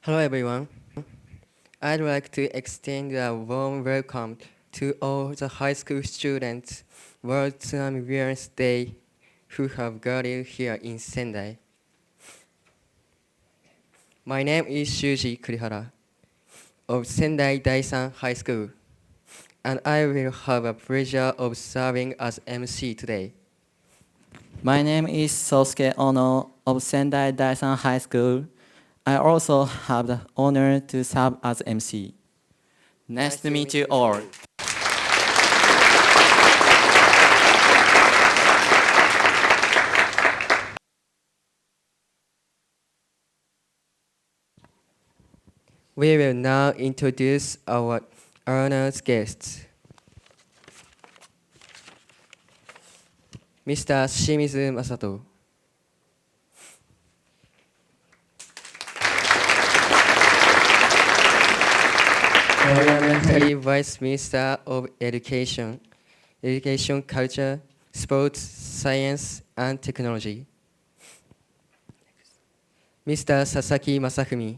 Hello everyone. I'd like to extend a warm welcome to all the high school students World Tsunami Awareness Day who have gathered here in Sendai. My name is Shuji Kurihara of Sendai Daisan High School, and I will have a pleasure of serving as MC today. My name is Sosuke Ono of Sendai Daisan High School. I also have the honor to serve as MC. Nice to meet you all. We will now introduce our honored guests. Mr. Shimizu Masato. Parliamentary Vice Minister of Education, Culture, Sports, Science and Technology. Mr. Sasaki Masafumi.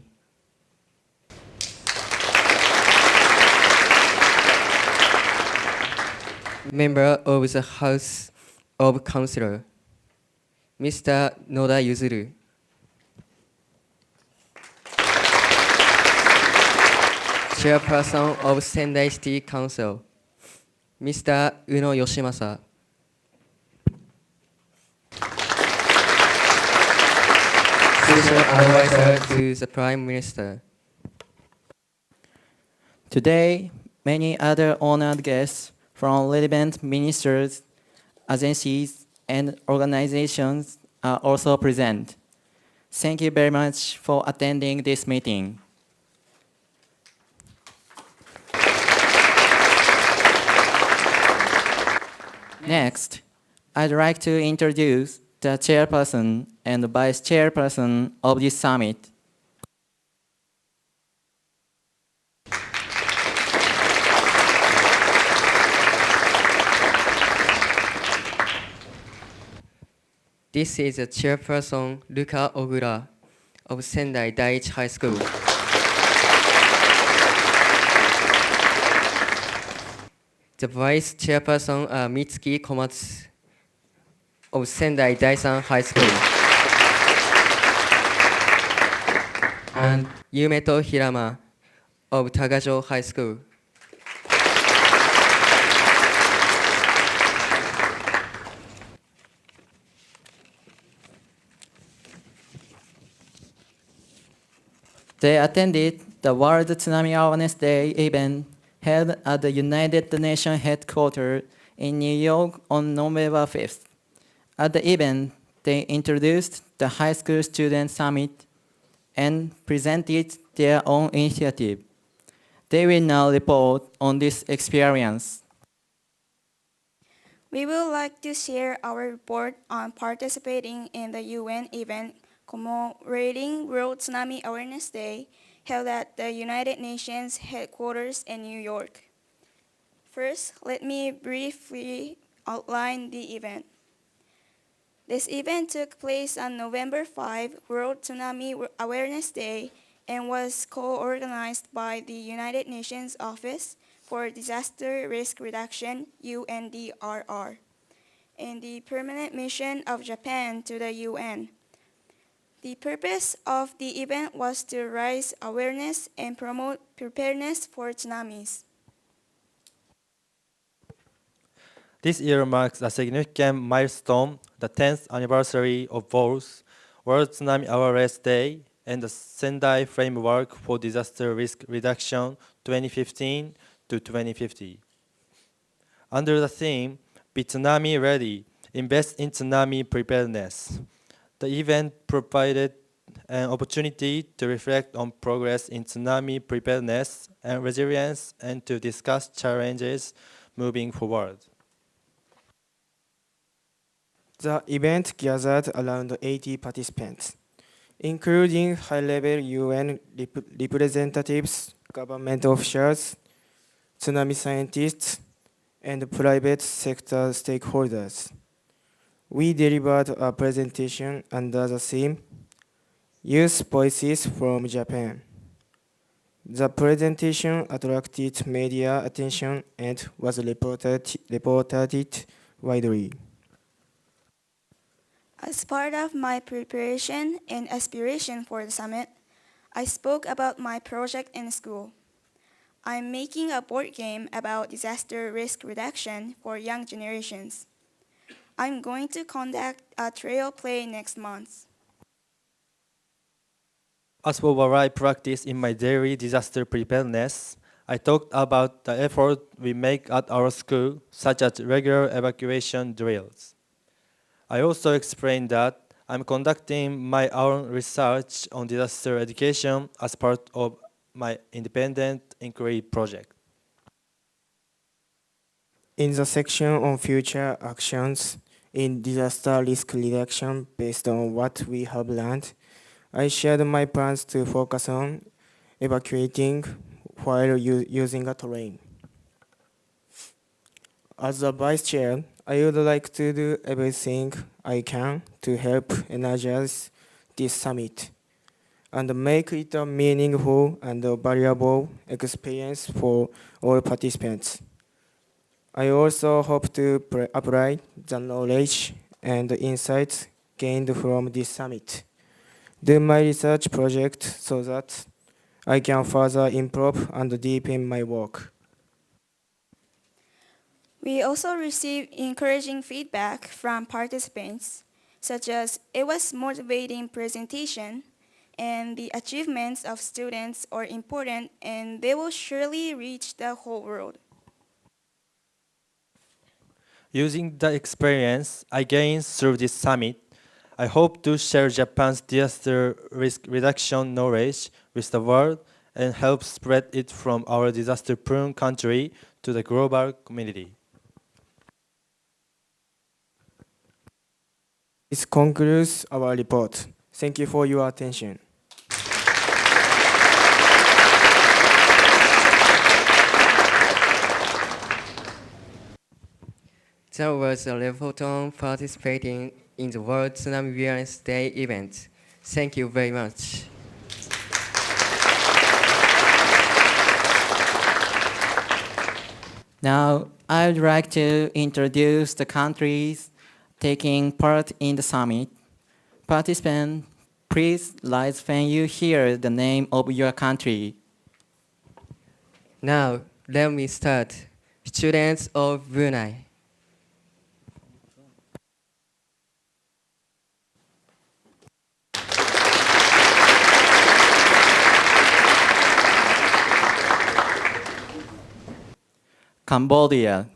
Member of the House of Councillor, Mr. Noda Yuzuru. Chairperson of Sendai City Council, Mr. Uno Yoshimasa. Special Advisor to the Prime Minister. Today, many other honored guests from relevant ministers, agencies, and organizations are also present. Thank you very much for attending this meeting. Next, I'd like to introduce the chairperson and vice chairperson of this summit. This is the chairperson, Luka Ogura, of Sendai Daiichi High School. The vice chairperson are Mitsuki Komatsu, of Sendai Daisan High School. And Yumeto Hirama, of Tagajo High School. They attended the World Tsunami Awareness Day event held at the United Nations headquarters in New York on November 5th. At the event, they introduced the High School Student Summit and presented their own initiative. They will now report on this experience. We would like to share our report on participating in the UN event commemorating World Tsunami Awareness Day held at the United Nations headquarters in New York. First, let me briefly outline the event. This event took place on November 5, World Tsunami Awareness Day, and was co-organized by the United Nations Office for Disaster Risk Reduction, UNDRR, and the Permanent Mission of Japan to the UN. The purpose of the event was to raise awareness and promote preparedness for tsunamis. This year marks a significant milestone, the 10th anniversary of both World Tsunami Awareness Day and the Sendai Framework for Disaster Risk Reduction 2015 to 2050. Under the theme, Be Tsunami Ready, Invest in Tsunami Preparedness, the event provided an opportunity to reflect on progress in tsunami preparedness and resilience and to discuss challenges moving forward. The event gathered around 80 participants, including high-level UN representatives, government officials, tsunami scientists, and private sector stakeholders. We delivered a presentation under the theme, Youth Voices from Japan. The presentation attracted media attention and was reported widely. As part of my preparation and aspiration for the summit, I spoke about my project in school. I'm making a board game about disaster risk reduction for young generations. I'm going to conduct a trail play next month. As for what I practice in my daily disaster preparedness, I talked about the effort we make at our school, such as regular evacuation drills. I also explained that I'm conducting my own research on disaster education as part of my independent inquiry project. In the section on future actions in disaster risk reduction based on what we have learned, I shared my plans to focus on evacuating while using a terrain. As a vice chair, I would like to do everything I can to help energize this summit and make it a meaningful and valuable experience for all participants. I also hope to apply the knowledge and insights gained from this summit, do my research project so that I can further improve and deepen my work. We also received encouraging feedback from participants, such as it was motivating presentation and the achievements of students are important and they will surely reach the whole world. Using the experience I gained through this summit, I hope to share Japan's disaster risk reduction knowledge with the world and help spread it from our disaster-prone country to the global community. This concludes our report. Thank you for your attention. That was a report on participating in the World Tsunami Awareness Day event. Thank you very much. Now, I would like to introduce the countries taking part in the summit. Participants, please rise when you hear the name of your country. Now, let me start. Students of Brunei. Cambodia,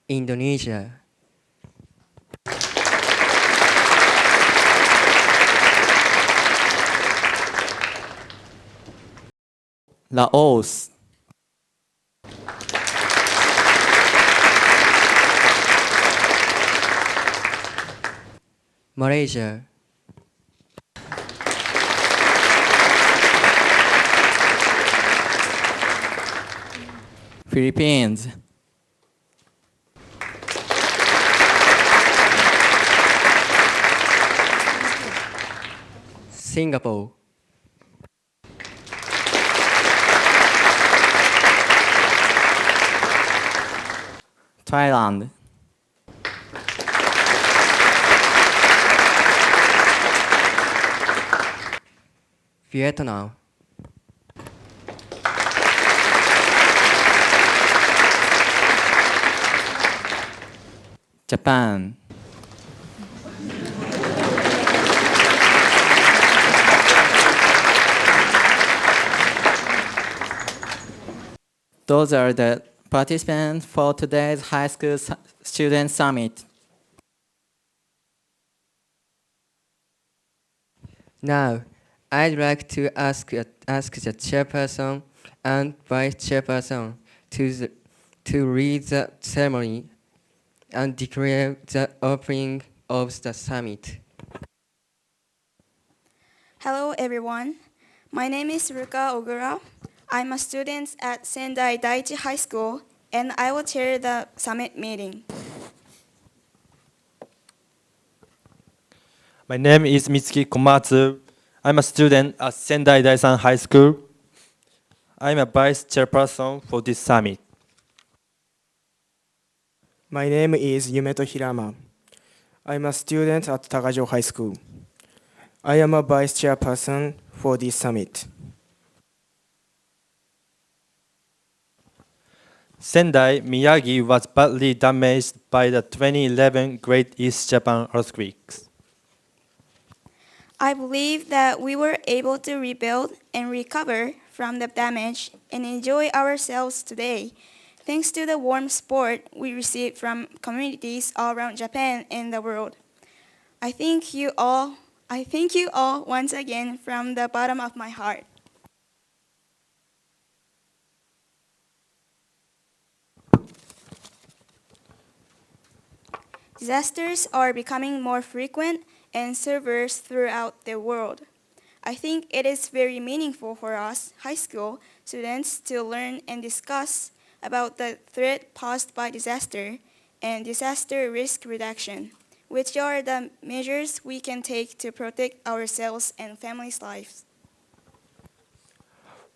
Indonesia. Laos, Malaysia. Philippines, Singapore. Thailand, Vietnam. Japan, those are the participants for today's high school student summit. Now, I'd like to ask the chairperson and vice chairperson to read the ceremony and declare the opening of the summit. Hello everyone, my name is Ruka Ogura. I'm a student at Sendai Daiichi High School and I will chair the summit meeting. My name is Mitsuki Komatsu. I'm a student at Sendai Daisan High School. I'm a vice chairperson for this summit. My name is Yumeto Hirama. I'm a student at Tagajo High School. I am a vice chairperson for this summit. Sendai, Miyagi was badly damaged by the 2011 Great East Japan earthquakes. I believe that we were able to rebuild and recover from the damage and enjoy ourselves today, thanks to the warm support we received from communities all around Japan and the world. I thank you all once again from the bottom of my heart. Disasters are becoming more frequent and severe throughout the world. I think it is very meaningful for us high school students to learn and discuss about the threat posed by disaster and disaster risk reduction, which are the measures we can take to protect ourselves and families' lives.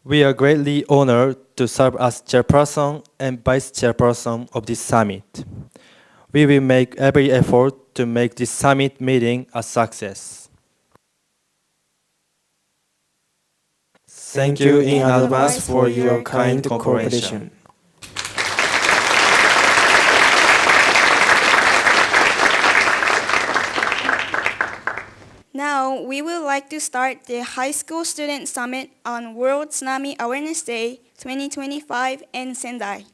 We are greatly honored to serve as chairperson and vice chairperson of this summit. We will make every effort to make this summit meeting a success. Thank you in advance for your kind cooperation. Now, we would like to start the High School Student Summit on World Tsunami Awareness Day 2025 in Sendai.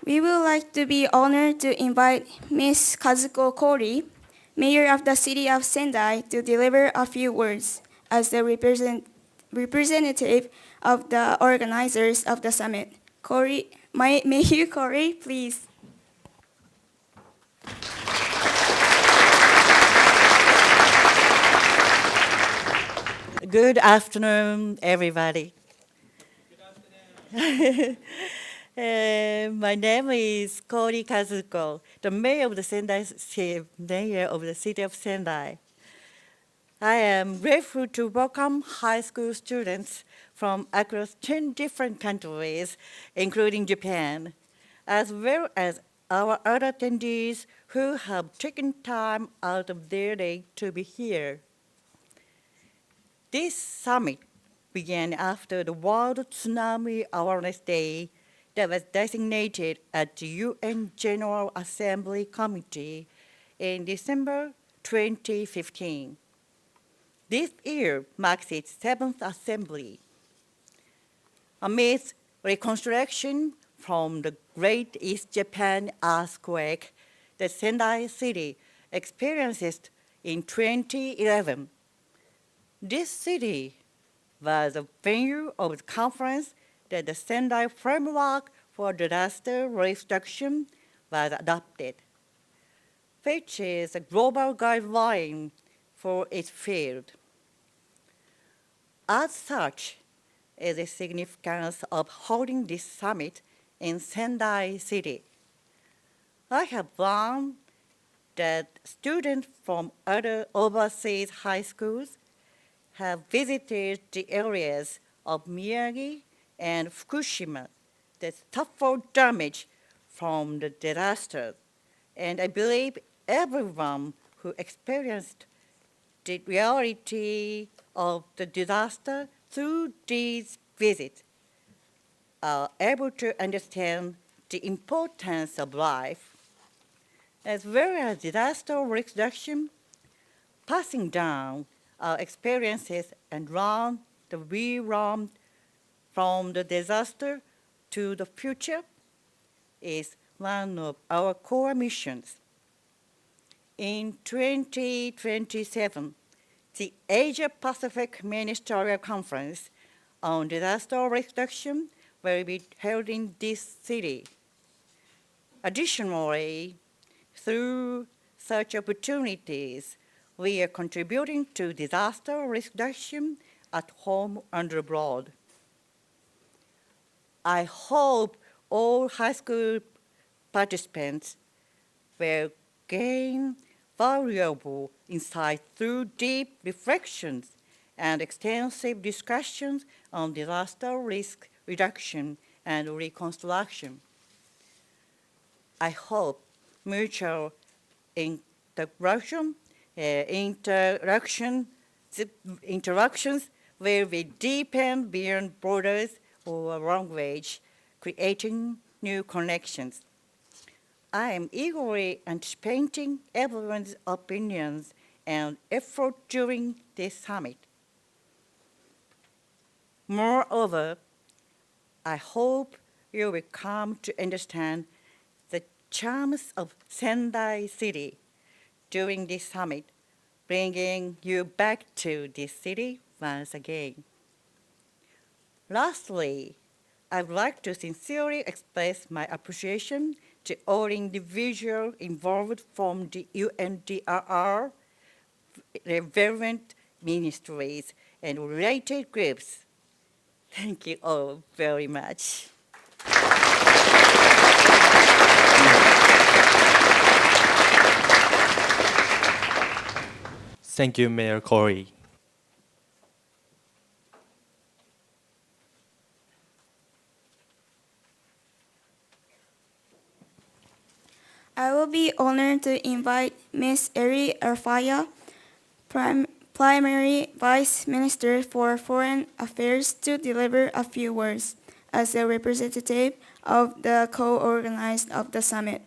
We would like to be honored to invite Ms. Kazuko Kori, Mayor of the City of Sendai, to deliver a few words as the representative of the organizers of the summit. Mayor Kori, please. Good afternoon, everybody. My name is Kori Kazuko, the mayor of the mayor of the city of Sendai. I am grateful to welcome high school students from across 10 different countries, including Japan, as well as our other attendees who have taken time out of their day to be here. This summit began after the World Tsunami Awareness Day that was designated at the UN General Assembly Committee in December 2015. This year marks its 7th assembly. Amidst reconstruction from the Great East Japan earthquake that Sendai City experienced in 2011, this city was a venue of the conference that the Sendai Framework for Disaster Reduction was adopted, which is a global guideline for its field. As such, is the significance of holding this summit in Sendai City. I have learned that students from other overseas high schools have visited the areas of Miyagi and Fukushima that suffered damage from the disaster. And I believe everyone who experienced the reality of the disaster through these visits are able to understand the importance of life, as well as disaster reduction, passing down our experiences and learn the we run from the disaster to the future is one of our core missions. In 2027, the Asia-Pacific Ministerial Conference on Disaster Reduction will be held in this city. Additionally, through such opportunities, we are contributing to disaster reduction at home and abroad. I hope all high school participants will gain valuable insight through deep reflections and extensive discussions on disaster risk reduction and reconstruction. I hope mutual interactions will be deepened beyond borders or language, creating new connections. I am eagerly anticipating everyone's opinions and effort during this summit. Moreover, I hope you will come to understand the charms of Sendai City during this summit, bringing you back to this city once again. Lastly, I would like to sincerely express my appreciation to all individuals involved from the UNDRR, relevant ministries, and related groups. Thank you all very much. Thank you, Mayor Corey. I will be honored to invite Ms. Eri Arfaya, Primary Vice Minister for Foreign Affairs, to deliver a few words as a representative of the co-organized of the summit.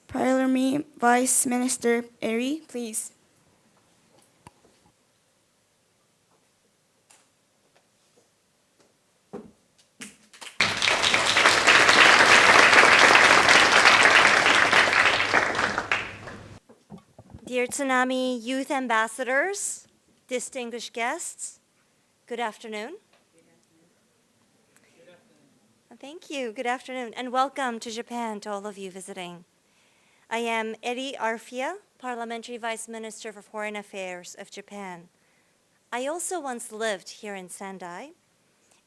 Primary Vice Minister Eri, please. Dear Tsunami Youth Ambassadors, distinguished guests, good afternoon. Thank you, good afternoon, and welcome to Japan to all of you visiting. I am Eri Arfia, Parliamentary Vice Minister for Foreign Affairs of Japan. I also once lived here in Sendai,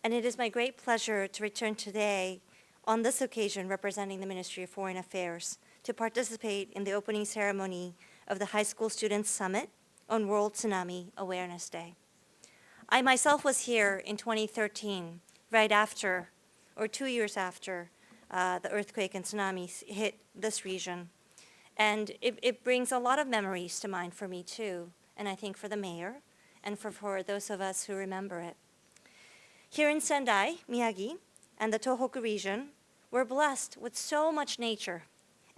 and it is my great pleasure to return today on this occasion representing the Ministry of Foreign Affairs to participate in the opening ceremony of the High School Students Summit on World Tsunami Awareness Day. I myself was here in 2013, right after, or 2 years after, the earthquake and tsunamis hit this region. And it brings a lot of memories to mind for me too, and I think for the mayor, and for those of us who remember it. Here in Sendai, Miyagi, and the Tohoku region, we're blessed with so much nature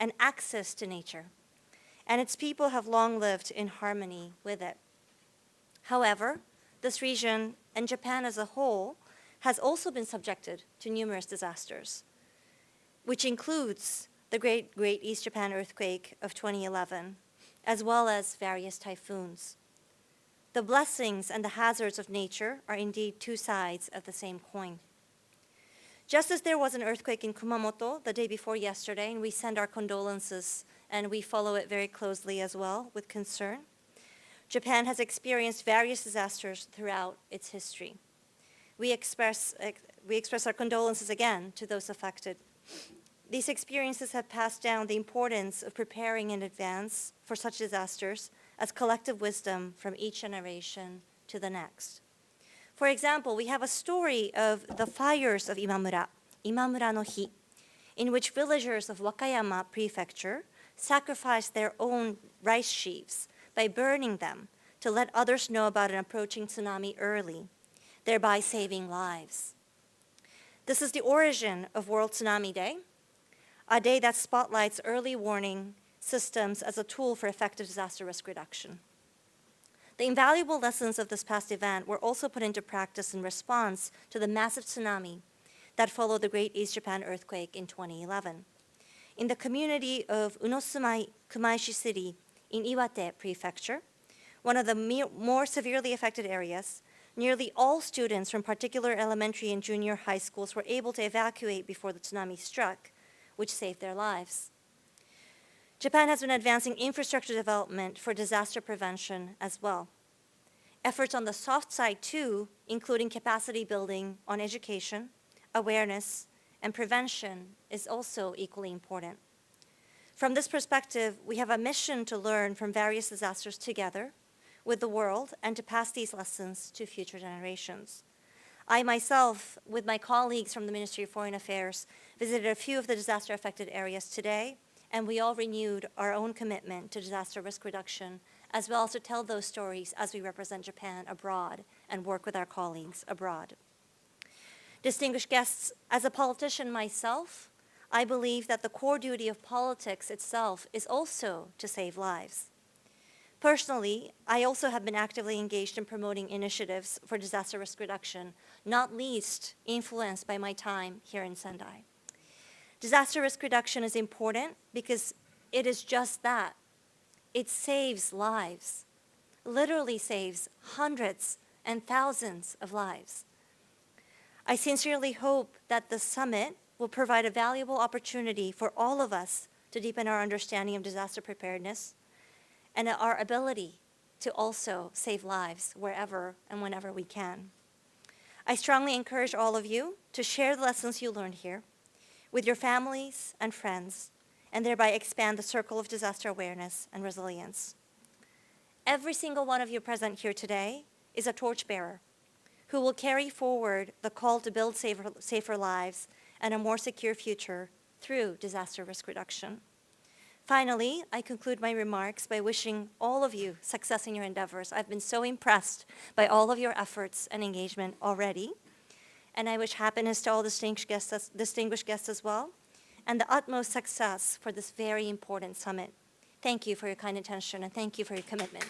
and access to nature, and its people have long lived in harmony with it. However, this region and Japan as a whole has also been subjected to numerous disasters, which includes the Great East Japan earthquake of 2011, as well as various typhoons. The blessings and the hazards of nature are indeed two sides of the same coin. Just as there was an earthquake in Kumamoto the day before yesterday, and we send our condolences and we follow it very closely as well with concern, Japan has experienced various disasters throughout its history. We express our condolences again to those affected. These experiences have passed down the importance of preparing in advance for such disasters as collective wisdom from each generation to the next. For example, we have a story of the fires of Imamura no Hi, in which villagers of Wakayama Prefecture sacrificed their own rice sheaves by burning them to let others know about an approaching tsunami early, thereby saving lives. This is the origin of World Tsunami Day, a day that spotlights early warning systems as a tool for effective disaster risk reduction. The invaluable lessons of this past event were also put into practice in response to the massive tsunami that followed the Great East Japan earthquake in 2011. In the community of Unosumai Kumaishi City in Iwate Prefecture, one of the more severely affected areas, nearly all students from particular elementary and junior high schools were able to evacuate before the tsunami struck, which saved their lives. Japan has been advancing infrastructure development for disaster prevention as well. Efforts on the soft side too, including capacity building on education, awareness, and prevention is also equally important. From this perspective, we have a mission to learn from various disasters together with the world and to pass these lessons to future generations. I myself, with my colleagues from the Ministry of Foreign Affairs, visited a few of the disaster-affected areas today, and we all renewed our own commitment to disaster risk reduction, as well as to tell those stories as we represent Japan abroad and work with our colleagues abroad. Distinguished guests, as a politician myself, I believe that the core duty of politics itself is also to save lives. Personally, I also have been actively engaged in promoting initiatives for disaster risk reduction, not least influenced by my time here in Sendai. Disaster risk reduction is important because it is just that. It saves lives, literally saves hundreds and thousands of lives. I sincerely hope that the summit will provide a valuable opportunity for all of us to deepen our understanding of disaster preparedness and our ability to also save lives wherever and whenever we can. I strongly encourage all of you to share the lessons you learned here with your families and friends, and thereby expand the circle of disaster awareness and resilience. Every single one of you present here today is a torchbearer who will carry forward the call to build safer lives and a more secure future through disaster risk reduction. Finally, I conclude my remarks by wishing all of you success in your endeavors. I've been so impressed by all of your efforts and engagement already, and I wish happiness to all distinguished guests as well, and the utmost success for this very important summit. Thank you for your kind attention, and thank you for your commitment.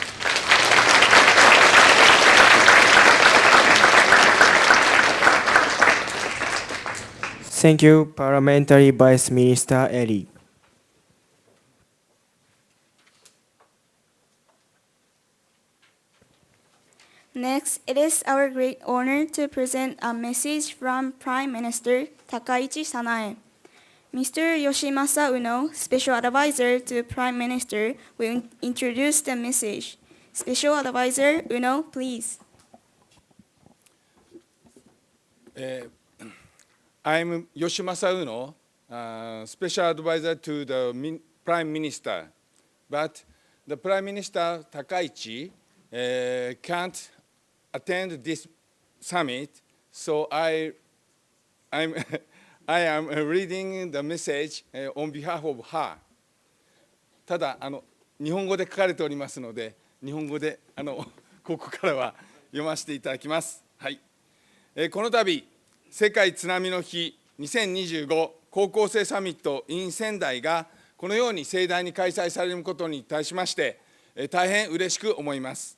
Thank you, Parliamentary Vice Minister Eri. Next, it is our great honor to present a message from Prime Minister Takaichi Sanae. Mr. Yoshimasa Uno, Special Advisor to Prime Minister, will introduce the message. Special Advisor Uno, please. I'm Yoshimasa Uno, Special Advisor to the Prime Minister. But the Prime Minister Takaichi can't attend this summit, so I am reading the message on behalf of her. ただ日本語で書かれておりますので、日本語でここからは読ませていただきます。はい。この度、世界津波の日2025高校生サミット in 仙台がこのように盛大に開催されることに対しまして、大変嬉しく思います。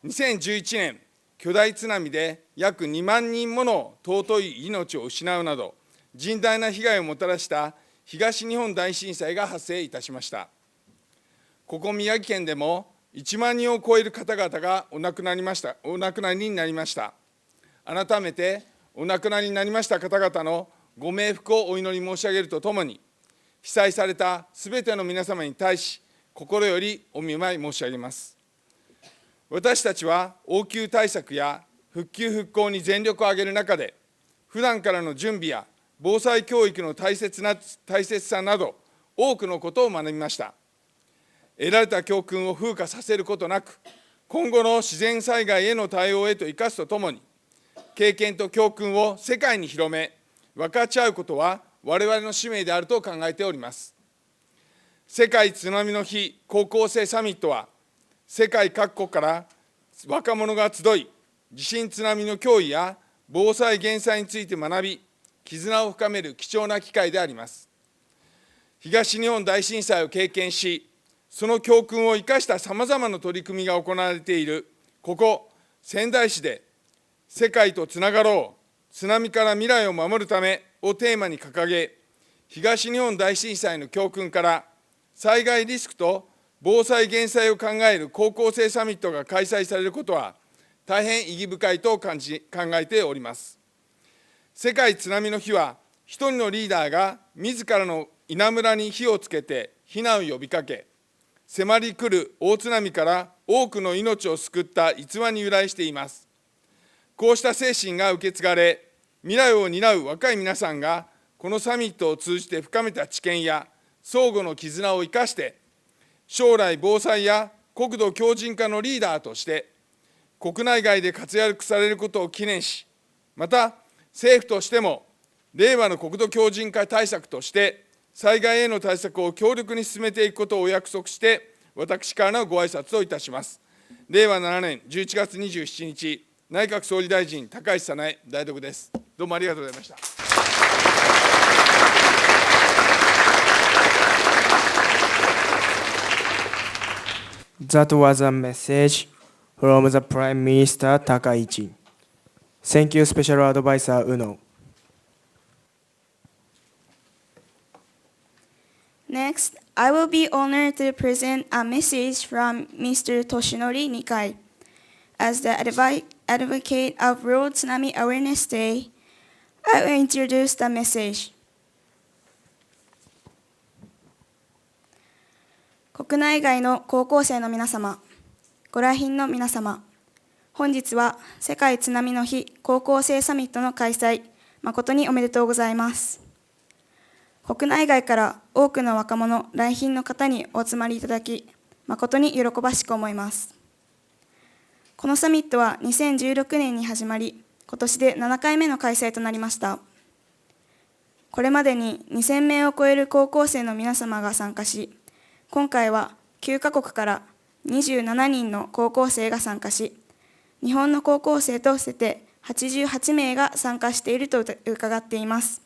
2011年、巨大津波で約2万人もの尊い命を失うなど、甚大な被害をもたらした東日本大震災が発生いたしました。ここ宮城県でも1万人を超える方々がお亡くなりになりました。改めてお亡くなりになりました方々のご冥福をお祈り申し上げるとともに、被災されたすべての皆様に対し、心よりお見舞い申し上げます。私たちは応急対策や復旧復興に全力を挙げる中で、普段からの準備や防災教育の大切さなど、多くのことを学びました。得られた教訓を風化させることなく、今後の自然災害への対応へと生かすとともに、経験と教訓を世界に広め、分かち合うことは我々の使命であると考えております。世界津波の日高校生サミットは、世界各国から若者が集い、地震津波の脅威や防災減災について学び、絆を深める貴重な機会であります。東日本大震災を経験し、その教訓を生かしたさまざまな取り組みが行われているここ仙台市で世界とつながろう、津波から未来を守るためをテーマに掲げ、東日本大震災の教訓から災害リスクと防災減災を考える高校生サミットが開催されることは大変意義深いと考えております。世界津波の日は、一人のリーダーが自らの稲むらに火をつけて避難を呼びかけ、迫り来る大津波から多くの命を救った逸話に由来しています。こうした精神が受け継がれ、未来を担う若い皆さんが、このサミットを通じて深めた知見や相互の絆を生かして、将来防災や国土強靭化のリーダーとして、国内外で活躍されることを記念し、また政府としても、令和の国土強靭化対策として、災害への対策を強力に進めていくことをお約束して、私からのご挨拶をいたします。令和7年11月27日、内閣総理大臣、高市早苗代読です。どうもありがとうございました。That was a message from the Prime Minister Takaichi. Thank you, Special Advisor Uno. Next, I will be honored to present a message from Mr. Toshinori Nikai. As the advocate of World Tsunami Awareness Day, I will introduce the message. 国内外の高校生の皆様、ご来賓の皆様、本日は世界津波の日高校生サミットの開催、誠におめでとうございます。国内外から多くの若者、来賓の方にお集まりいただき、誠に喜ばしく思います。このサミットは2016年に始まり、今年で7回目の開催となりました。これまでに2000名を超える高校生の皆様が参加し、今回は9カ国から27人の高校生が参加し、日本の高校生と合わせて88名が参加していると伺っています。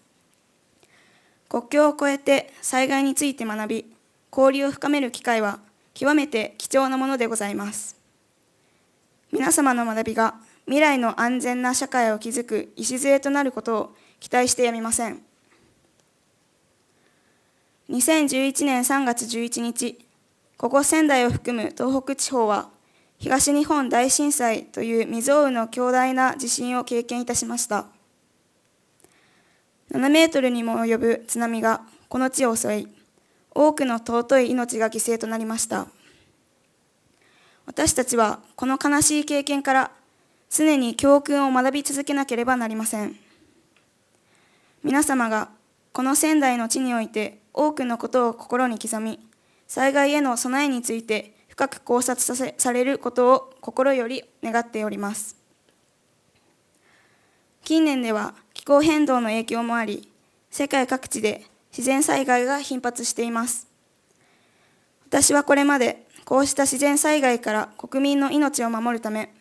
国境を越えて災害について学び、交流を深める機会は極めて貴重なものでございます。皆様の学びが未来の安全な社会を築く礎となることを期待してやみません。2011年3月11日、ここ仙台を含む東北地方は、東日本大震災という未曾有の強大な地震を経験いたしました。7メートルにも及ぶ津波がこの地を襲い、多くの尊い命が犠牲となりました。私たちはこの悲しい経験から常に教訓を学び続けなければなりません。皆様がこの仙台の地において多くのことを心に刻み、災害への備えについて深く考察されることを心より願っております。近年では気候変動の影響もあり、世界各地で自然災害が頻発しています。私はこれまでこうした自然災害から国民の命を守るため、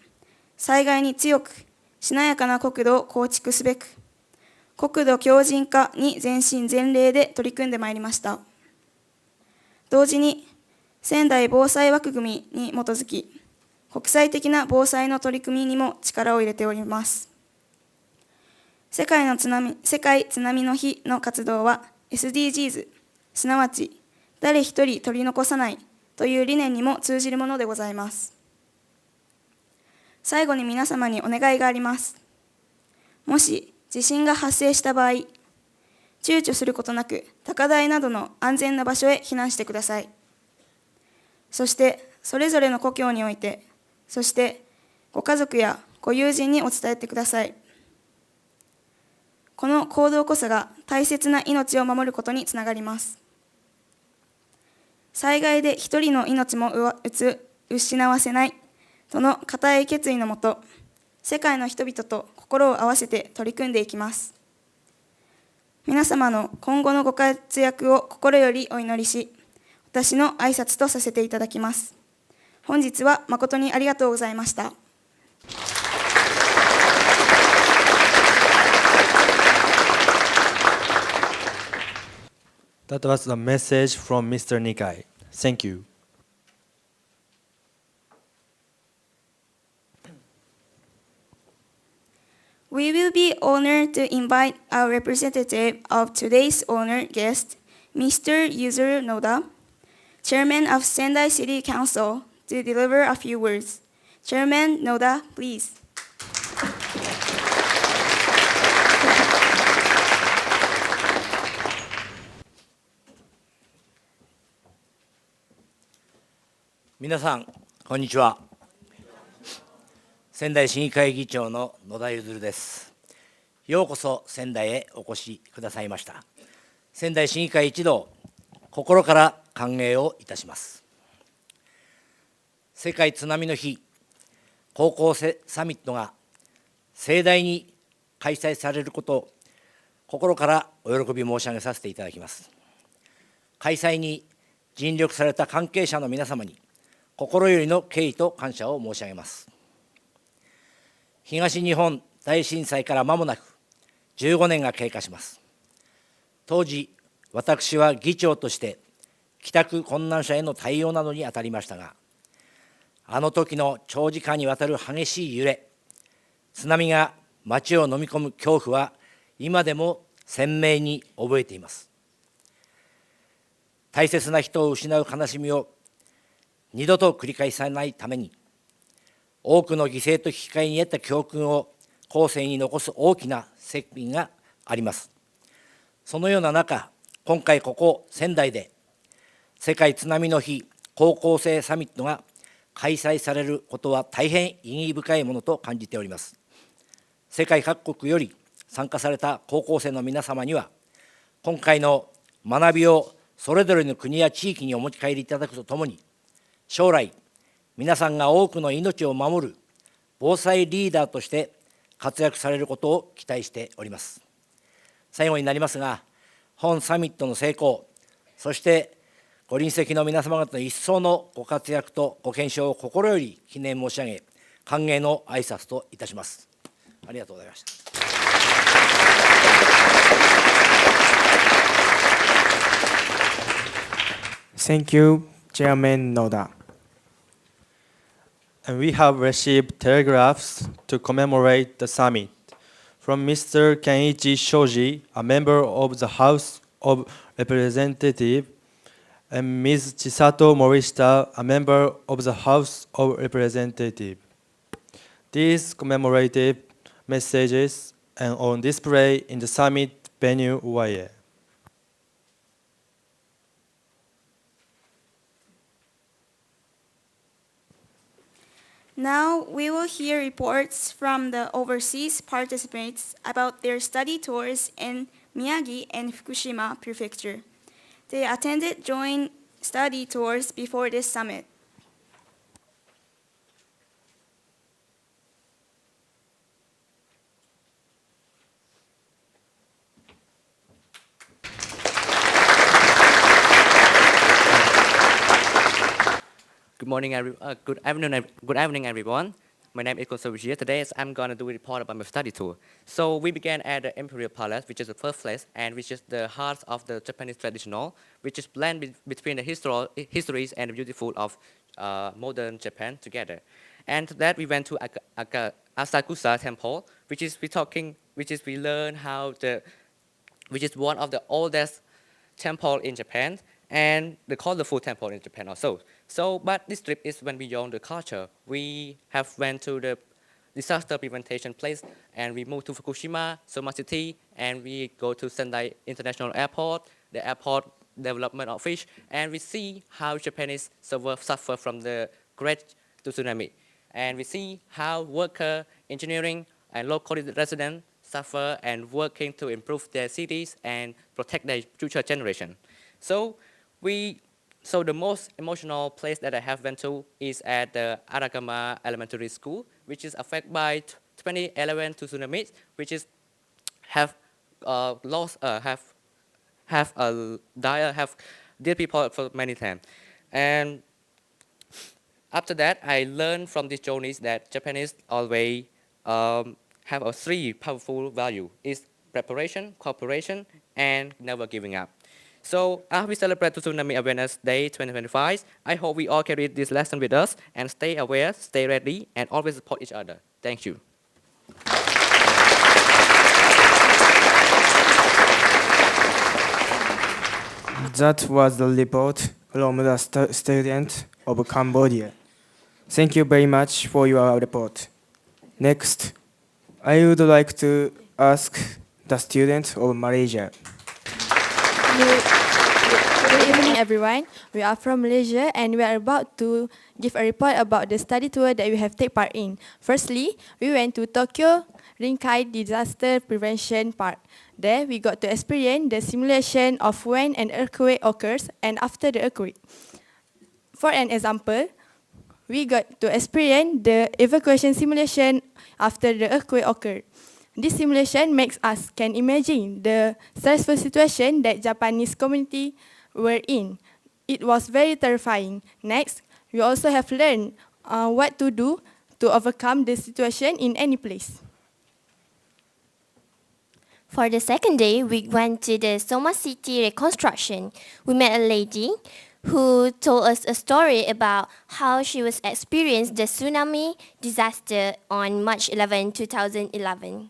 災害に強くしなやかな国土を構築すべく、国土強靭化に全身全霊で取り組んでまいりました。同時に仙台防災枠組みに基づき、国際的な防災の取り組みにも力を入れております。世界津波の日の活動は SDGs、すなわち誰一人取り残さないという理念にも通じるものでございます。最後に皆様にお願いがあります。もし地震が発生した場合、躊躇することなく高台などの安全な場所へ避難してください。そしてそれぞれの故郷において、そしてご家族やご友人にお伝えてください。この行動こそが大切な命を守ることにつながります。災害で一人の命も失わせないとの固い決意のもと、世界の人々と心を合わせて取り組んでいきます。皆様の今後のご活躍を心よりお祈りし、私の挨拶とさせていただきます。本日は誠にありがとうございました。That was a message from Mr. Nikai. Thank you. We will be honored to invite a representative of today's honored guest, Mr. Yuzuru Noda, Chairman of Sendai City Council, to deliver a few words. Chairman Noda, please. Minasan, こんにちは。仙台市議会議長の野田譲です。ようこそ仙台へお越しくださいました。仙台市議会一同、心から歓迎をいたします。世界津波の日高校生サミットが盛大に開催されることを心からお喜び申し上げさせていただきます。開催に尽力された関係者の皆様に心よりの敬意と感謝を申し上げます。東日本大震災から間もなく15年が経過します。当時、私は議長として帰宅困難者への対応などに当たりましたが、あの時の長時間にわたる激しい揺れ、津波が町を飲み込む恐怖は今でも鮮明に覚えています。大切な人を失う悲しみを二度と繰り返さないために、多くの犠牲と引き換えに得た教訓を後世に残す大きな責任があります。そのような中、今回ここ仙台で世界津波の日高校生サミットが開催されることは大変意義深いものと感じております。世界各国より参加された高校生の皆様には、今回の学びをそれぞれの国や地域にお持ち帰りいただくとともに、将来、皆さんが多くの命を守る防災リーダーとして活躍されることを期待しております。最後になりますが、本サミットの成功、そしてご臨席の皆様方の一層のご活躍とご健勝を心より記念申し上げ、歓迎の挨拶といたします。ありがとうございました。Thank you, Chairman Noda. And we have received telegraphs to commemorate the summit from Mr. Kenichi Shoji, a member of the House of Representatives, and Ms. Chisato Morishita, a member of the House of Representatives. These commemorative messages are on display in the summit venue foyer. Now we will hear reports from the overseas participants about their study tours in Miyagi and Fukushima Prefecture. They attended joint study tours before this summit. Good evening, everyone. My name is Kosovijia. Today, I'm going to do a report about my study tour. So we began at the Imperial Palace, which is the first place, and which is the heart of the Japanese traditional, which is blend between the histories and the beautiful of modern Japan together. And to that, we went to Asakusa Temple, which is we learn which is one of the oldest temple in Japan, and the colorful temple in Japan also. So, but this trip is when beyond the culture. We have went to the disaster prevention place, and we moved to Fukushima, Soma City, and we go to Sendai International Airport, the airport development office, and we see how Japanese suffer from the great tsunami. And we see how worker, engineering, and local residents suffer and working to improve their cities and protect their future generation. So the most emotional place that I have been to is at the Aragama Elementary School, which is affected by 2011 tsunamis, which is have dead people for many times. And after that, I learned from these journeys that Japanese always have a three powerful values: is preparation, cooperation, and never giving up. So as we celebrate Tsunami Awareness Day 2025, I hope we all carry this lesson with us and stay aware, stay ready, and always support each other. Thank you. That was the report from the student of Cambodia. Thank you very much for your report. Next, I would like to ask the student of Malaysia. Good evening, everyone. We are from Malaysia and we are about to give a report about the study tour that we have taken part in. Firstly, we went to Tokyo Rinkai Disaster Prevention Park. There, we got to experience the simulation of when an earthquake occurs and after the earthquake. For an example, we got to experience the evacuation simulation after the earthquake occurred. This simulation makes us can imagine the stressful situation that Japanese community were in. It was very terrifying. Next, we also have learned what to do to overcome the situation in any place. For the second day, we went to the Soma City reconstruction. We met a lady who told us a story about how she was experienced the tsunami disaster on March 11, 2011.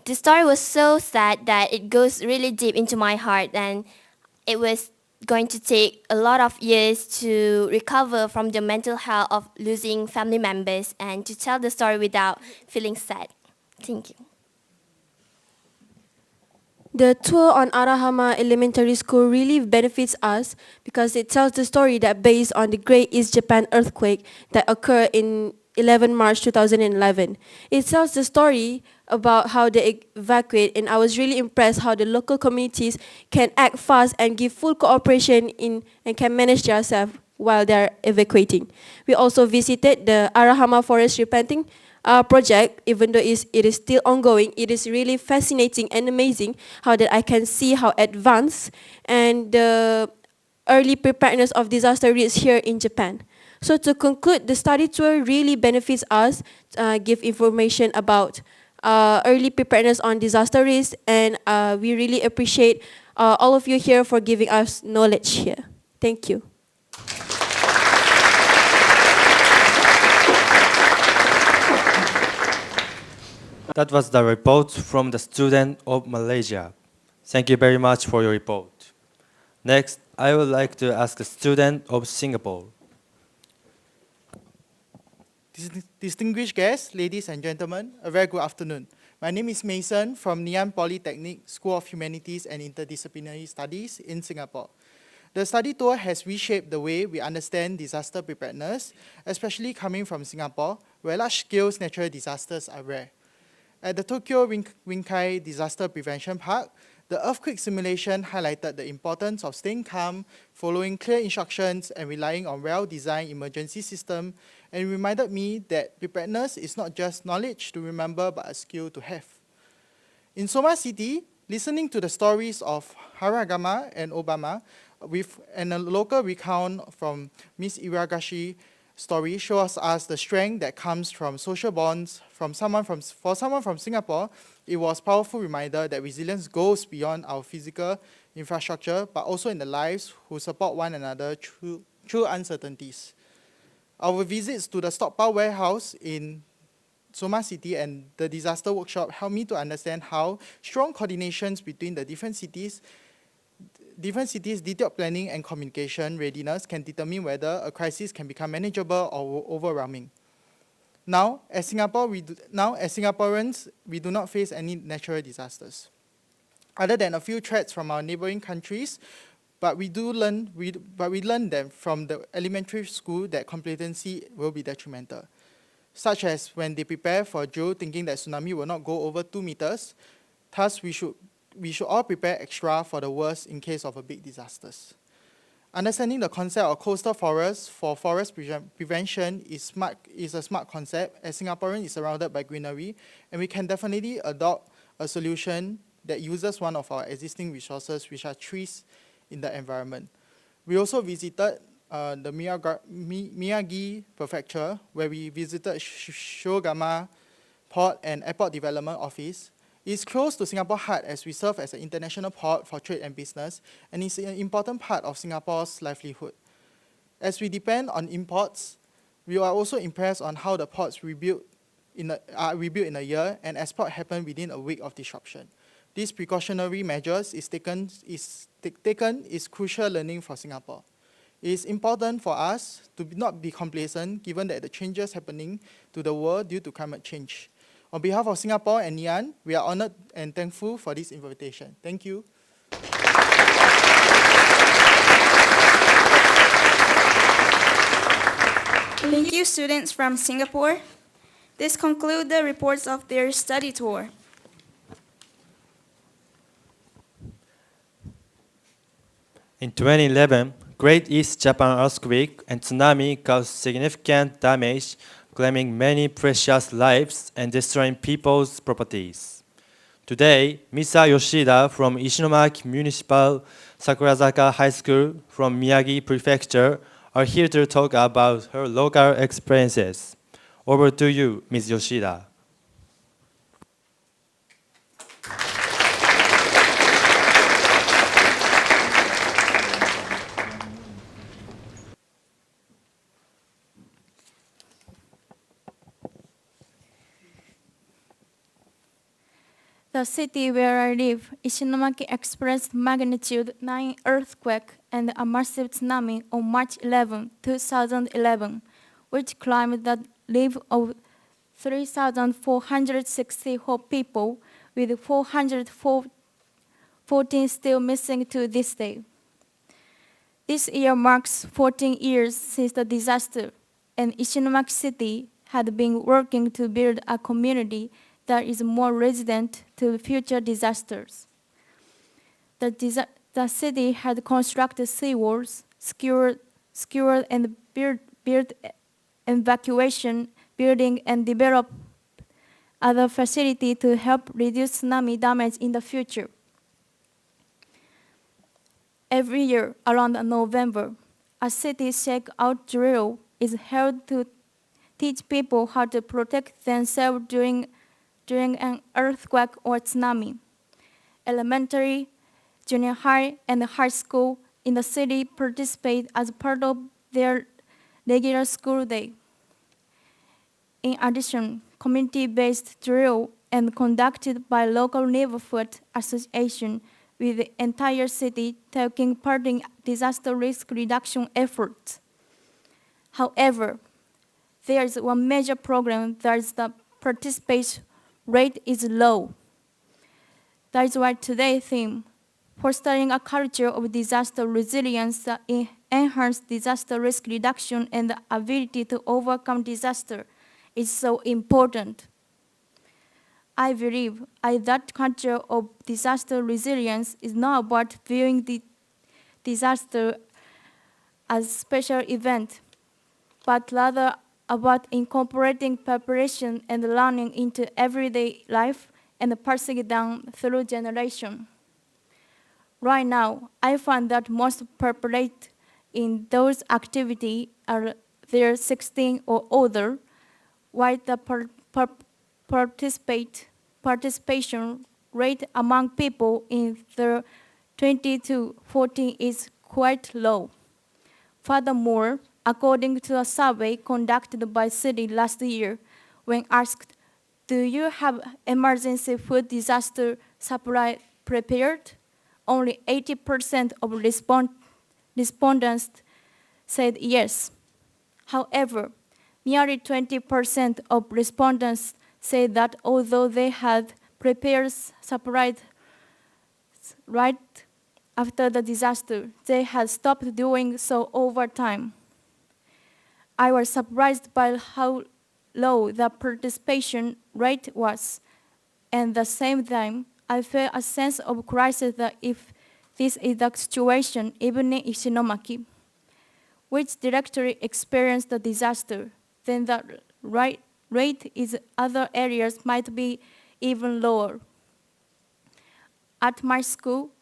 The story was so sad that it goes really deep into my heart, and it was going to take a lot of years to recover from the mental health of losing family members and to tell the story without feeling sad. Thank you. The tour on Arahama Elementary School really benefits us because it tells the story that based on the Great East Japan earthquake that occurred in 11 March 2011. It tells the story about how they evacuate, and I was really impressed how the local communities can act fast and give full cooperation in and can manage themselves while they're evacuating. We also visited the Arahama Forest Replanting project. Even though it is still ongoing, it is really fascinating and amazing how that I can see how advanced and the early preparedness of disaster is here in Japan. So to conclude, the study tour really benefits us, give information about early preparedness on disaster risk, and we really appreciate all of you here for giving us knowledge here. Thank you. That was the report from the student of Malaysia. Thank you very much for your report. Next, I would like to ask a student of Singapore. Distinguished guests, ladies and gentlemen, a very good afternoon. My name is Mason from Ngee Ann Polytechnic School of Humanities and Interdisciplinary Studies in Singapore. The study tour has reshaped the way we understand disaster preparedness, especially coming from Singapore, where large-scale natural disasters are rare. At the Tokyo Rinkai Disaster Prevention Park, the earthquake simulation highlighted the importance of staying calm, following clear instructions, and relying on well-designed emergency systems, and reminded me that preparedness is not just knowledge to remember, but a skill to have. In Soma City, listening to the stories of Haragama and Obama, and a local recount from Miss Iragashi story shows us the strength that comes from social bonds. For someone from Singapore, it was a powerful reminder that resilience goes beyond our physical infrastructure, but also in the lives who support one another through uncertainties. Our visits to the stockpile warehouse in Soma City and the disaster workshop helped me to understand how strong coordinations between the different cities' detailed planning and communication readiness can determine whether a crisis can become manageable or overwhelming. Now, as Singaporeans, we do not face any natural disasters, other than a few threats from our neighboring countries. But we learn them from the elementary school that complacency will be detrimental, such as when they prepare for a drill thinking that tsunami will not go over 2 meters. Thus, we should all prepare extra for the worst in case of a big disasters. Understanding the concept of coastal forests for forest prevention is a smart concept, as Singaporean is surrounded by greenery, and we can definitely adopt a solution that uses one of our existing resources, which are trees in the environment. We also visited the Miyagi Prefecture, where we visited Shogama Port and Airport Development Office. It's close to Singapore heart as we serve as an international port for trade and business, and it's an important part of Singapore's livelihood. As we depend on imports, we are also impressed on how the ports are rebuilt in a year, and export happened within a week of disruption. these precautionary measures is crucial learning for Singapore. It is important for us to not be complacent given that the changes happening to the world due to climate change. On behalf of Singapore and NIAN, we are honored and thankful for this invitation. Thank you. Thank you, students from Singapore. This concludes the reports of their study tour. In 2011, Great East Japan earthquake and tsunami caused significant damage, claiming many precious lives and destroying people's properties. Today, Misa Yoshida from Ishinomaki Municipal Sakurazaka High School from Miyagi Prefecture are here to talk about her local experiences. Over to you, Ms. Yoshida. The city where I live, Ishinomaki, experienced magnitude 9 earthquake and a massive tsunami on March 11, 2011, which claimed the lives of 3,464 people, with 414 still missing to this day. This year marks 14 years since the disaster, and Ishinomaki City had been working to build a community that is more resilient to future disasters. The city had constructed seawalls, secured and built evacuation building, and developed other facilities to help reduce tsunami damage in the future. Every year, around November, a city shakeout drill is held to teach people how to protect themselves during an earthquake or tsunami. Elementary, junior high, and high school in the city participate as part of their regular school day. In addition, community-based drill and conducted by local neighborhood association with the entire city taking part in disaster risk reduction efforts. However, there is one major problem that is the participation rate is low. That is why today's theme, fostering a culture of disaster resilience that enhances disaster risk reduction and the ability to overcome disaster, is so important. I believe that culture of disaster resilience is not about viewing the disaster as a special event, but rather about incorporating preparation and learning into everyday life and passing it down through generations. Right now, I find that most preparate in those activities are they're 16 or older, while the participation rate among people in the 20 to 40 is quite low. Furthermore, according to a survey conducted by city last year, when asked, "Do you have emergency food disaster supply prepared?" only 80% of respondents said yes. However, nearly 20% of respondents said that although they had prepared supplies right after the disaster, they had stopped doing so over time. I was surprised by how low the participation rate was. And at the same time, I felt a sense of crisis that if this is the situation even in Ishinomaki, which directly experienced the disaster, then the rate in other areas might be even lower. At my school,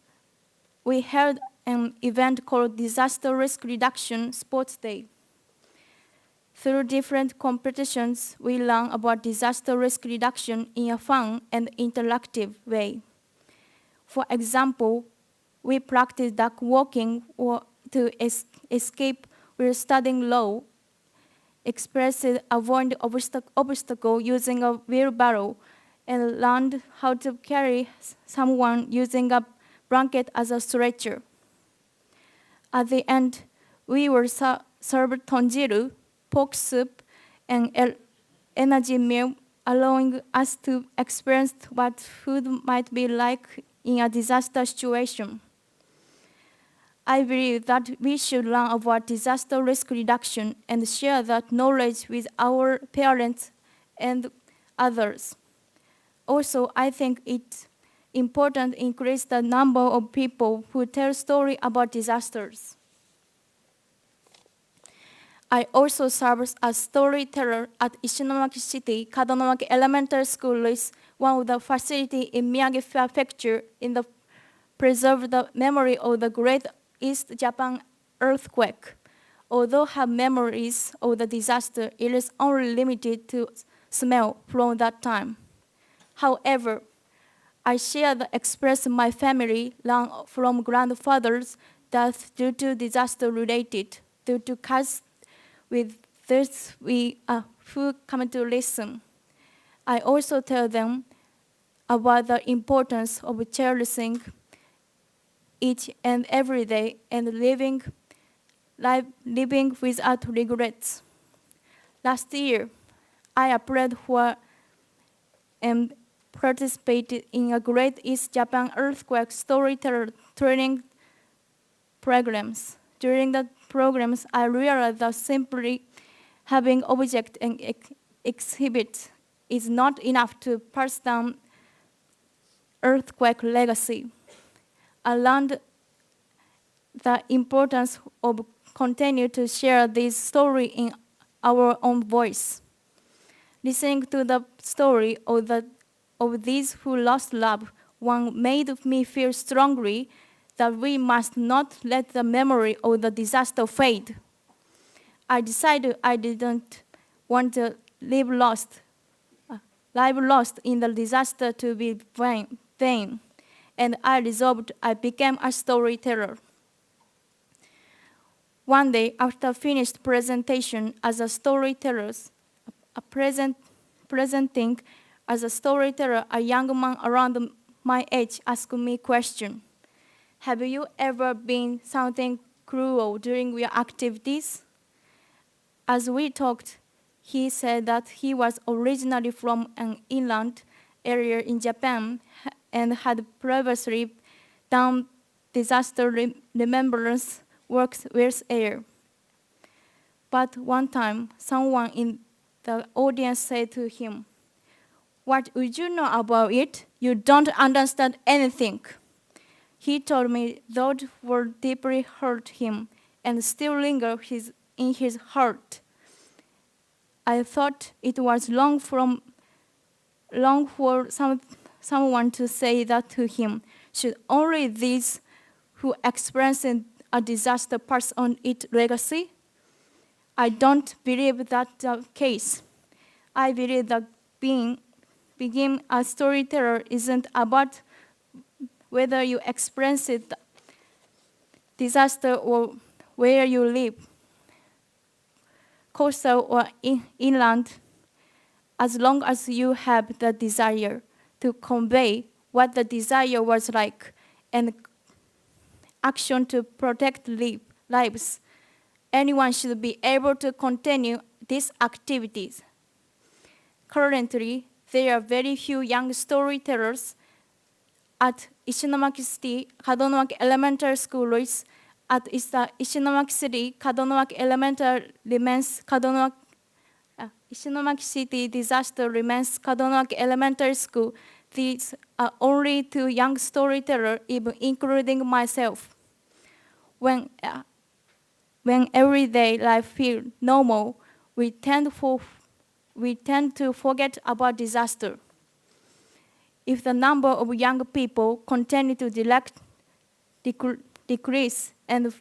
we held an event called Disaster Risk Reduction Sports Day. Through different competitions, we learn about disaster risk reduction in a fun and interactive way. For example, we practiced duck walking or to escape while studying law, expressed avoid obstacle using a wheelbarrow, and learned how to carry someone using a blanket as a stretcher. At the end, we were served tonjiru, pork soup, and energy meal, allowing us to experience what food might be like in a disaster situation. I believe that we should learn about disaster risk reduction and share that knowledge with our parents and others. Also, I think it's important to increase the number of people who tell stories about disasters. I also serve as storyteller at Ishinomaki City Kadonomaki Elementary School, is one of the facilities in Miyagi Prefecture in the preserve the memory of the Great East Japan earthquake. Although have memories of the disaster, it is only limited to smell from that time. However, I share the express my family learned from grandfathers that due to disaster related, due to cause with this we who come to listen. I also tell them about the importance of cherishing each and every day and living without regrets. Last year, I applied for and participated in a Great East Japan earthquake storyteller training programs. During the programs, I realized that simply having object and exhibit is not enough to pass down earthquake legacy. I learned the importance of continue to share this story in our own voice. Listening to the story of these who lost loved one made me feel strongly that we must not let the memory of the disaster fade. I decided I didn't want to live lost in the disaster to be vain, and I resolved I became a storyteller. One day, after finished presentation as a storyteller, presenting as a storyteller, a young man around my age asked me a question. Have you ever been something cruel during your activities? As we talked, he said that he was originally from an inland area in Japan and had previously done disaster remembrance works with air. But one time, someone in the audience said to him, "What would you know about it? You don't understand anything." He told me those words deeply hurt him and still linger in his heart. I thought it was long for someone to say that to him. Should only these who experienced a disaster pass on its legacy? I don't believe that's the case. I believe that being a storyteller isn't about whether you experience it disaster or where you live, coastal or inland, as long as you have the desire to convey what the desire was like and action to protect lives, anyone should be able to continue these activities. Currently, there are very few young storytellers at Ishinomaki City Kadonomaki Elementary School. At Ishinomaki City Kadonomaki Elementary remains Ishinomaki City Disaster remains Kadonomaki Elementary School. These are only 2 young storytellers, even including myself. When everyday life feels normal, we tend to forget about disaster. If the number of young people continue to decrease and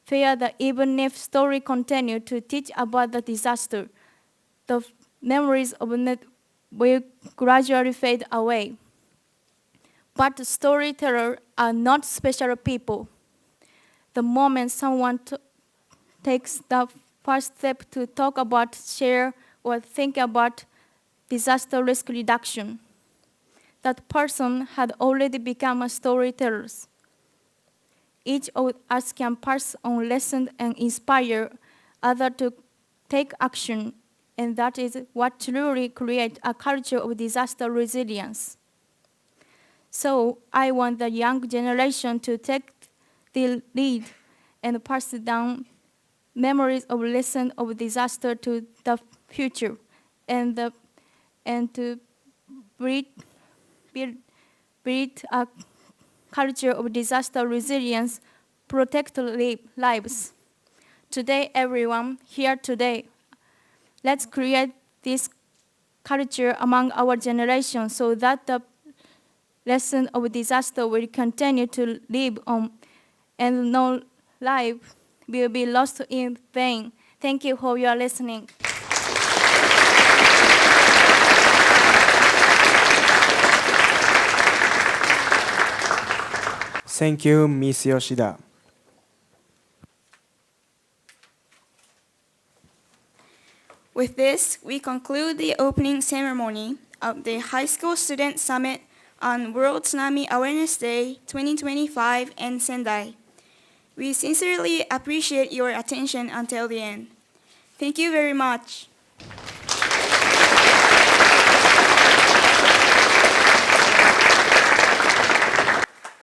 fear that even if stories continue to teach about the disaster, the memories of it will gradually fade away. But storytellers are not special people. The moment someone takes the first step to talk about, share, or think about disaster risk reduction, that person had already become a storyteller. Each of us can pass on lessons and inspire others to take action, and that is what truly creates a culture of disaster resilience. So I want the young generation to take the lead and pass down memories of lessons of disaster to the future, and to build a culture of disaster resilience, protect lives. Today, everyone here today, let's create this culture among our generation so that the lesson of disaster will continue to live on and no life will be lost in vain. Thank you for your listening. Thank you, Ms. Yoshida. With this, we conclude the opening ceremony of the High School Student Summit on World Tsunami Awareness Day 2025 in Sendai. We sincerely appreciate your attention until the end. Thank you very much.